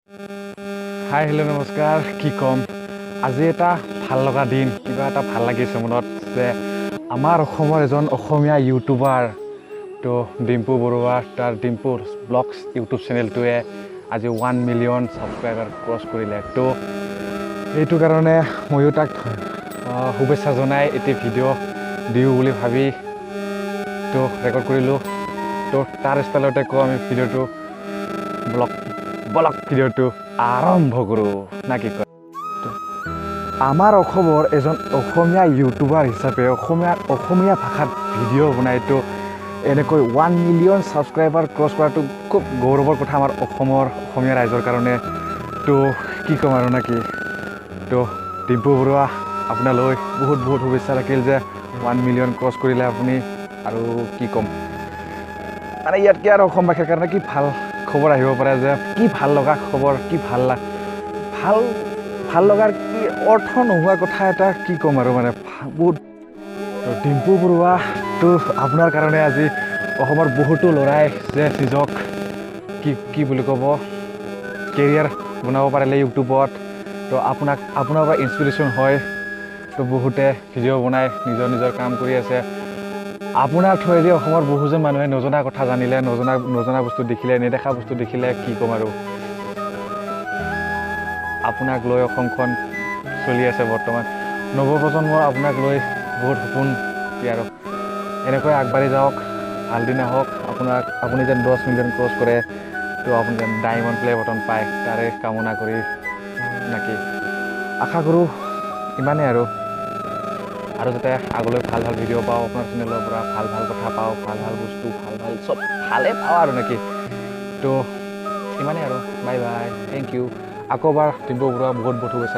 hi hello' নমস্কাৰ কি ক'ম আজি এটা ভাল লগা দিন কিবা এটা ভাল লাগিছে মনত যে আমাৰ অসমৰ এজন অসমীয়া ইউটিউবাৰ তো ডিম্পু বৰুৱা তাৰ ডিম্পুৰ ব্লগছ ইউটিউব চেনেলটোৱে আজি 1 মিলিয়ন ছাবস্ক্ৰাইবাৰ ক্ৰছ কৰিলে তো এইটো কাৰণে ময়ো তাক শুভেচ্ছা জনাই এটি ভিডিঅ' দিওঁ বুলি ভাবি তো ৰেকৰ্ড কৰিলোঁ তো তাৰ ষ্টাইলতে কওঁ আমি ভিডিঅ'টো ব্লগ ভিডিঅ'টো আৰম্ভ কৰোঁ না কি কয় আমাৰ অসমৰ এজন অসমীয়া ইউটিউবাৰ হিচাপে অসমীয়া ভাষাত ভিডিঅ' বনাইতো এনেকৈ 1 মিলিয়ন ছাবস্ক্ৰাইবাৰ ক্ৰছ কৰাটো খুব গৌৰৱৰ কথা আমাৰ অসমীয়া ৰাইজৰ কাৰণে তো কি ক'ম আৰু নাকি তো ডিম্পু বৰুৱা আপোনালৈ বহুত শুভেচ্ছা থাকিল যে 1 মিলিয়ন ক্ৰছ কৰিলে আপুনি আৰু কি ক'ম মানে ইয়াতকৈ আৰু অসমবাসীৰ কাৰণে কি ভাল খবৰ আহিব পাৰে যে কি ভাল লগা খবৰ কি ভাল লগাৰ কি অৰ্থ নোহোৱা কথা এটা কি ক'ম আৰু মানে বহুত তো ডিম্পু বৰুৱাটো আপোনাৰ কাৰণে আজি অসমৰ বহুতো ল'ৰাই যে নিজক কি বুলি ক'ব কেৰিয়াৰ বনাব পাৰিলে ইউটিউবত তো আপোনাৰ পৰা ইনস্পিৰেশ্যন হয় তো বহুতে ভিডিঅ' বনাই নিজৰ কাম কৰি আছে আপোনাৰ থ্ৰুৱেদি অসমৰ বহুজন মানুহে নজনা কথা জানিলে নজনা বস্তু দেখিলে নেদেখা বস্তু দেখিলে কি ক'ম আৰু আপোনাক লৈ অসমখন চলি আছে বৰ্তমান নৱপ্ৰজন্মৰ আপোনাক লৈ বহুত সপোন কি আৰু এনেকৈ আগবাঢ়ি যাওক ভাল দিন আহক আপুনি যেন 10 মিলিয়ন ক্ৰছ কৰে তো আপুনি যেন ডায়মণ্ড প্লে বটন পায় তাৰে কামনা কৰি নাকি আশা কৰোঁ ইমানেই আৰু যাতে আগলৈ ভাল ভিডিঅ' পাওঁ আপোনাৰ চেনেলৰ পৰা ভাল কথা পাওঁ ভাল বস্তু ভাল চব ভালে পাওঁ আৰু নাকি তো ইমানেই আৰু বাই বাই থেংক ইউ আকৌ এবাৰ ডিম্পু বৰুৱা বহুত শুভেচ্ছা